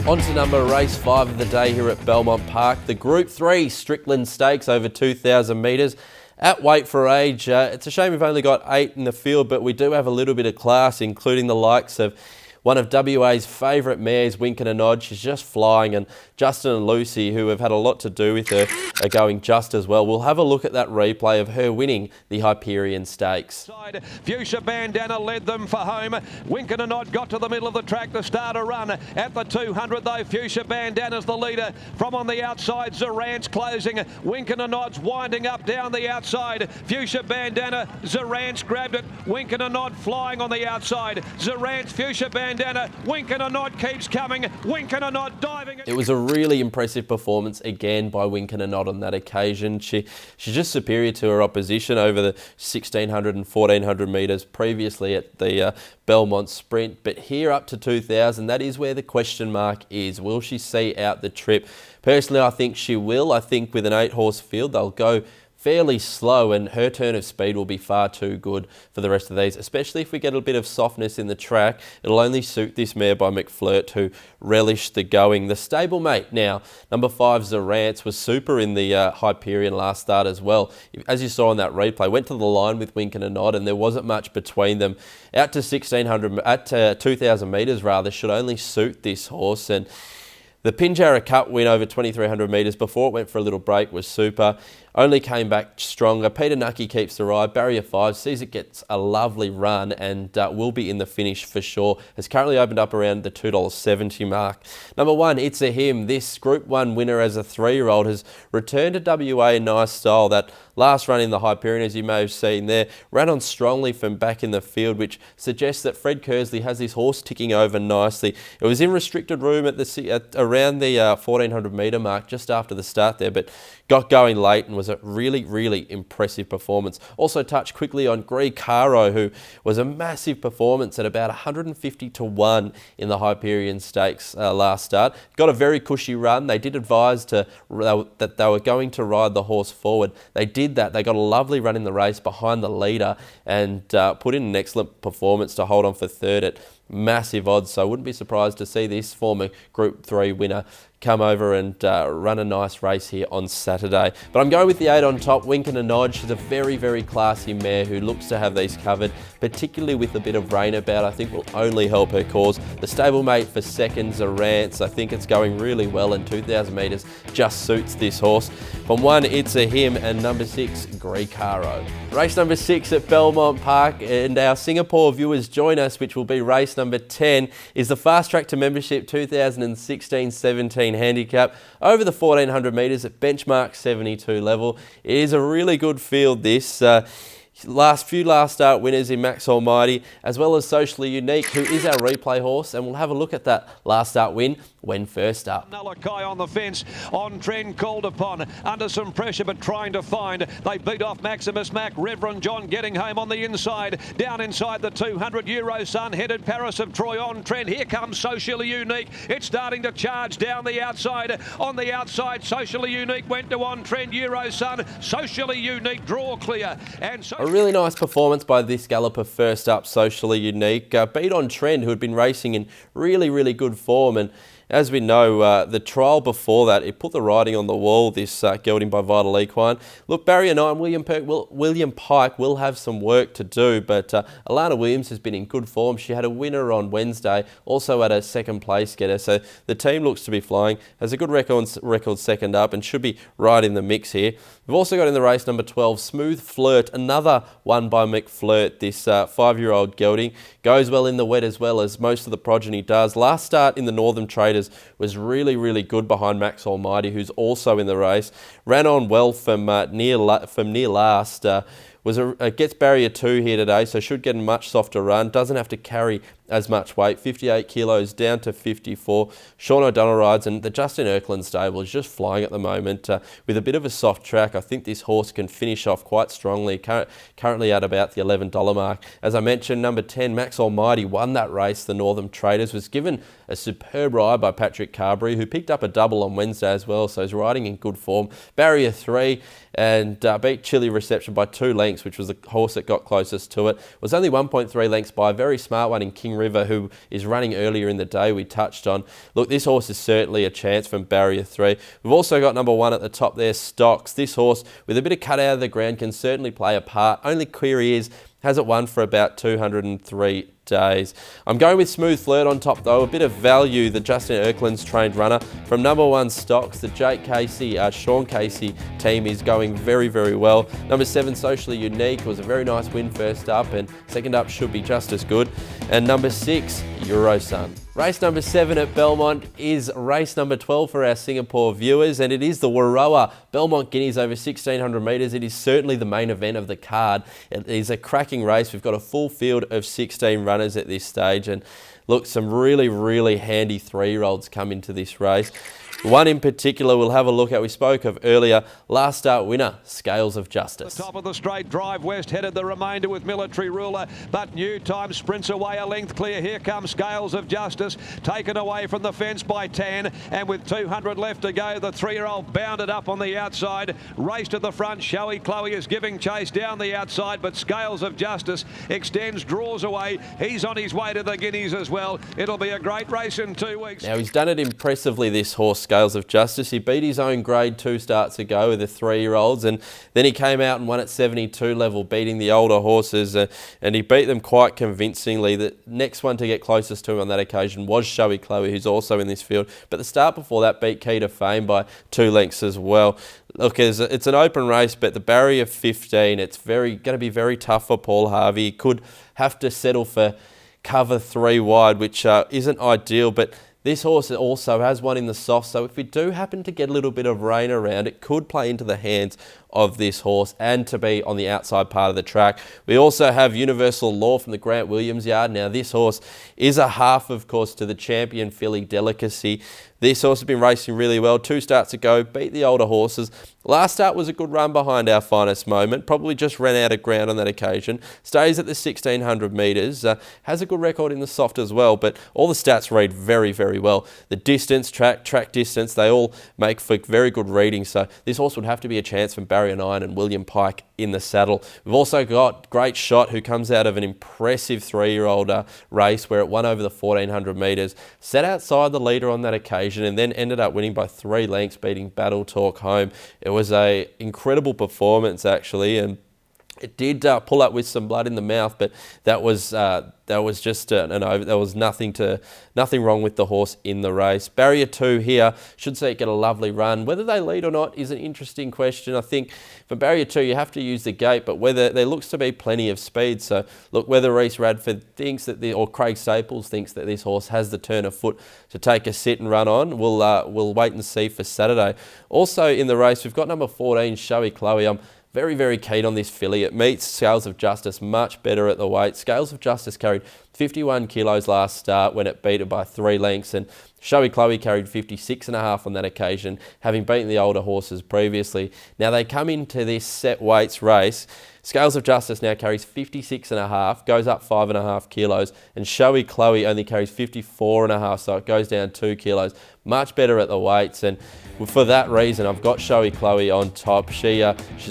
On to race 5 of the day here at Belmont Park. The Group 3 Strickland Stakes over 2,000 metres. At weight for age, it's a shame we've only got 8 in the field, but we do have a little bit of class, including the likes of one of WA's favourite mares, Wink and a Nod. She's just flying, and Justin and Lucy, who have had a lot to do with her, are going just as well. We'll have a look at that replay of her winning the Hyperion Stakes. Fuchsia Bandana led them for home. Wink and a Nod got to the middle of the track to start a run. At the 200 though, Fuchsia Bandana's the leader. From on the outside, Zorant's closing. Wink and a Nod's winding up down the outside. Fuchsia Bandana, Zorant's grabbed it. Wink and a Nod flying on the outside. Zorant's Fuchsia Bandana. Wink and a Nod keeps coming. Wink and a Nod diving. It was a really impressive performance again by Wink and a Nod on that occasion. She's just superior to her opposition over the 1,600 and 1,400 metres previously at the Belmont Sprint. But here up to 2,000, that is where the question mark is. Will she see out the trip? Personally, I think she will. I think with an 8-horse field, they'll go fairly slow, and her turn of speed will be far too good for the rest of these, especially if we get a bit of softness in the track. It'll only suit this mare by McFlirt, who relished the going. The stablemate now, number 5 Zorant's, was super in the Hyperion last start as well. As you saw on that replay, went to the line with Wink and a Nod, and there wasn't much between them. Out to 1,600, at 2,000 metres rather, should only suit this horse. And the Pinjarra Cup win over 2,300 metres before it went for a little break was super. Only came back stronger. Peter Nucky keeps the ride. Barrier 5 sees it gets a lovely run and will be in the finish for sure. Has currently opened up around the $2.70 mark. Number 1, It's a Him. This Group 1 winner as a 3-year-old has returned to WA in nice style. That last run in the Hyperion, as you may have seen there, ran on strongly from back in the field, which suggests that Fred Kersley has his horse ticking over nicely. It was in restricted room at around the 1,400 metre mark just after the start there, but got going late and was a really, really impressive performance. Also touched quickly on Gree Caro, who was a massive performance at about 150 to 1 in the Hyperion Stakes last start. Got a very cushy run. They did advise that they were going to ride the horse forward. They did that. They got a lovely run in the race behind the leader and put in an excellent performance to hold on for third at massive odds. So I wouldn't be surprised to see this former Group 3 winner come over and run a nice race here on Saturday. But I'm going with the 8 on top, Wink and a Nod. She's a very, very classy mare who looks to have these covered, particularly with a bit of rain about. I think will only help her cause. The stablemate for second, Zorant's, I think it's going really well, and 2,000 metres just suits this horse. From 1, It's a Him, and number 6, Gree Caro. Race number 6 at Belmont Park, and our Singapore viewers join us, which will be race number 10, is the Fast Track to Membership 2016-17 handicap over the 1,400 metres at benchmark 72 level. It is a really good field, this. Last start winners in Max Almighty, as well as Socially Unique, who is our replay horse, and we'll have a look at that last start win when first up. Nullakai on the fence, On Trend called upon, under some pressure but trying to find. They beat off Maximus Mac, Reverend John getting home on the inside. Down inside the 200, Euro Sun headed Paris of Troy On Trend. Here comes Socially Unique. It's starting to charge down the outside. On the outside, Socially Unique went to On Trend, Euro Sun. Socially Unique draw clear. And a really nice performance by this galloper first up, Socially Unique. Beat On Trend, who had been racing in really, really good form. And as we know, the trial before that, it put the writing on the wall, this gelding by Vital Equine. Look, Barrier 9, William Pike will have some work to do, but Alana Williams has been in good form. She had a winner on Wednesday, also had a second place getter, so the team looks to be flying, has a good record second up, and should be right in the mix here. We've also got in the race number 12, Smooth Flirt, another one by McFlirt. This 5-year-old gelding goes well in the wet as well as most of the progeny does. Last start in the Northern Traders was really, really good behind Max Almighty, who's also in the race. Ran on well from near last. Gets barrier 2 here today, so should get a much softer run. Doesn't have to carry as much weight, 58 kilos down to 54. Sean O'Donnell rides, and the Justin Erkland stable is just flying at the moment. With a bit of a soft track, I think this horse can finish off quite strongly, currently at about the $11 mark. As I mentioned, number 10, Max Almighty, won that race. The Northern Traders was given a superb ride by Patrick Carberry, who picked up a double on Wednesday as well, so he's riding in good form. Barrier 3, and beat Chili Reception by 2 lengths, which was the horse that got closest to it. Was only 1.3 lengths by a very smart one in King River, who is running earlier in the day, we touched on. Look, this horse is certainly a chance from barrier 3. We've also got number 1 at the top there, Stocks. This horse, with a bit of cut out of the ground, can certainly play a part. Only query is, hasn't won for about 203 days. I'm going with Smooth Flirt on top though. A bit of value, the Justin Erkland's trained runner. From number 1 Stocks, the Jake Casey, Sean Casey team is going very, very well. Number 7 Socially Unique was a very nice win first up, and second up should be just as good. And number 6, Eurosun. Race number 7 at Belmont is race number 12 for our Singapore viewers, and it is the Warroa Belmont Guineas over 1600 metres. It is certainly the main event of the card. It is a cracking race. We've got a full field of 16 runners at this stage, and look, some really, really handy 3-year-olds come into this race. One in particular we'll have a look at, we spoke of earlier, last start winner, Scales of Justice. The top of the straight, Drive West headed the remainder with Military Ruler, but New Time sprints away a length clear. Here comes Scales of Justice, taken away from the fence by Tan, and with 200 left to go, the 3-year-old bounded up on the outside, raced to the front. Showy Chloe is giving chase down the outside, but Scales of Justice extends, draws away. He's on his way to the Guineas as well. It'll be a great race in 2 weeks. Now, he's done it impressively, this horse, Scales of Justice. He beat his own grade 2 starts ago with the 3-year-olds, and then he came out and won at 72 level, beating the older horses, and he beat them quite convincingly. The next one to get closest to him on that occasion was Showy Chloe, who's also in this field, but the start before that beat Key to Fame by 2 lengths as well. Look, it's an open race, but the barrier 15, it's going to be very tough for Paul Harvey. He could have to settle for cover 3 wide, which isn't ideal, but this horse also has one in the soft, so if we do happen to get a little bit of rain around, it could play into the hands of this horse and to be on the outside part of the track. We also have Universal Law from the Grant Williams yard. Now, this horse is a half, of course, to the champion filly Delicacy. This horse has been racing really well. 2 starts ago, beat the older horses. Last start was a good run behind Our Finest Moment. Probably just ran out of ground on that occasion. Stays at the 1600 metres. Has a good record in the soft as well, but all the stats read very, very well. The distance, track distance, they all make for very good reading. So this horse would have to be a chance from Barrier 9 and William Pike in the saddle. We've also got Great Shot, who comes out of an impressive 3-year-old race where it won over the 1400 metres. Set outside the leader on that occasion and then ended up winning by 3 lengths, beating Battle Talk home. It was an incredible performance, actually, and it did pull up with some blood in the mouth, but that was just there was nothing wrong with the horse in the race. Barrier 2 here should see it get a lovely run. Whether they lead or not is an interesting question. I think for Barrier 2 you have to use the gate, but whether there looks to be plenty of speed. So look, whether Reece Radford thinks that or Craig Staples thinks that this horse has the turn of foot to take a sit and run on, we'll wait and see for Saturday. Also in the race we've got number 14 Showy Chloe. I'm very, very keen on this filly. It meets Scales of Justice much better at the weight. Scales of Justice carried 51 kilos last start when it beat it by 3 lengths, and Showy Chloe carried 56.5 on that occasion, having beaten the older horses previously. Now they come into this set weights race. Scales of Justice now carries 56.5, goes up 5.5 kilos, and Showy Chloe only carries 54.5, so it goes down 2 kilos. Much better at the weights, and for that reason, I've got Showy Chloe on top. She's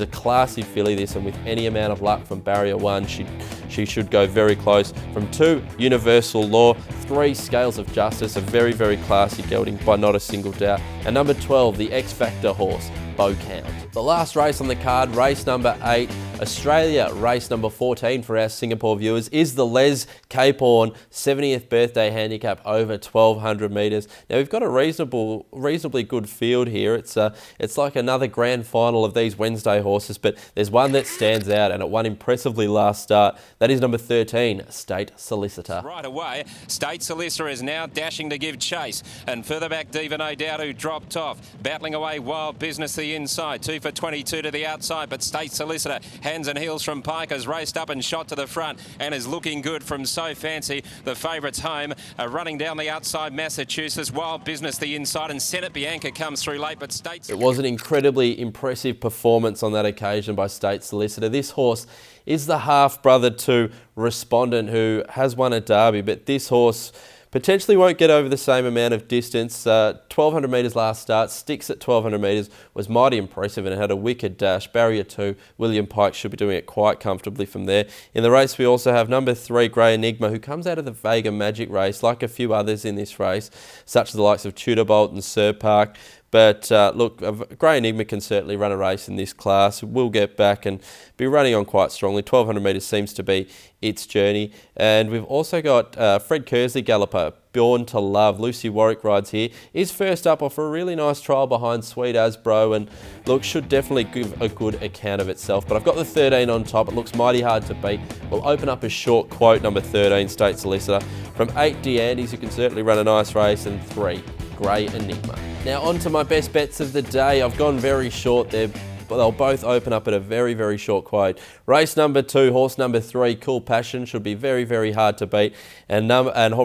a classy filly, this, and with any amount of luck from Barrier 1, she should go very close. From 2, Universal Law, 3, Scales of Justice, a very, very classy gelding by not a single doubt. And number 12, the X Factor horse, Bow Count. The last race on the card, race number 8, Australia race number 14 for our Singapore viewers, is the Les Capehorn 70th birthday handicap over 1200 metres. Now we've got a reasonably good field here. It's like another grand final of these Wednesday horses, but there's one that stands out and it won impressively last start. That is number 13, State Solicitor. Right away, State Solicitor is now dashing to give chase, and further back Diva No Doubt, who dropped off, battling away Wild Business the inside, 2 for 22 to the outside, but State Solicitor, hands and heels from Pike, has raced up and shot to the front and is looking good from So Fancy. The favourites home, running down the outside, Massachusetts, Wild Business the inside, and Senate Bianca comes through late, but State... It was an incredibly impressive performance on that occasion by State Solicitor. This horse is the half-brother to Respondent, who has won a derby, but this horse potentially won't get over the same amount of distance. 1200 metres last start, sticks at 1200 metres, was mighty impressive and it had a wicked dash. Barrier 2, William Pike should be doing it quite comfortably from there. In the race we also have number 3, Grey Enigma, who comes out of the Vega Magic race, like a few others in this race, such as the likes of Tudor Bolt and Sir Park. But look, Grey Enigma can certainly run a race in this class. We'll get back and be running on quite strongly. 1200 metres seems to be its journey. And we've also got Fred Kersley galloper, Born to Love. Lucy Warwick rides here. Is first up off a really nice trial behind Sweet As Bro, and look, should definitely give a good account of itself. But I've got the 13 on top. It looks mighty hard to beat. We'll open up a short quote, number 13, State Solicitor. From 8, DeAndes, who can certainly run a nice race, and 3, Grey Enigma. Now on to my best bets of the day. I've gone very short there, but they'll both open up at a very, very short quote. Race number 2, horse number 3, Cool Passion, should be very, very hard to beat. And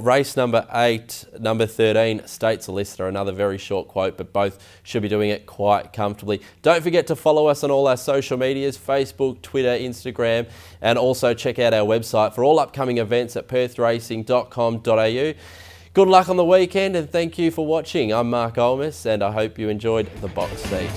race number 8, number 13, State Solicitor, another very short quote, but both should be doing it quite comfortably. Don't forget to follow us on all our social medias, Facebook, Twitter, Instagram, and also check out our website for all upcoming events at perthracing.com.au. Good luck on the weekend and thank you for watching. I'm Mark Olmis and I hope you enjoyed the box seat.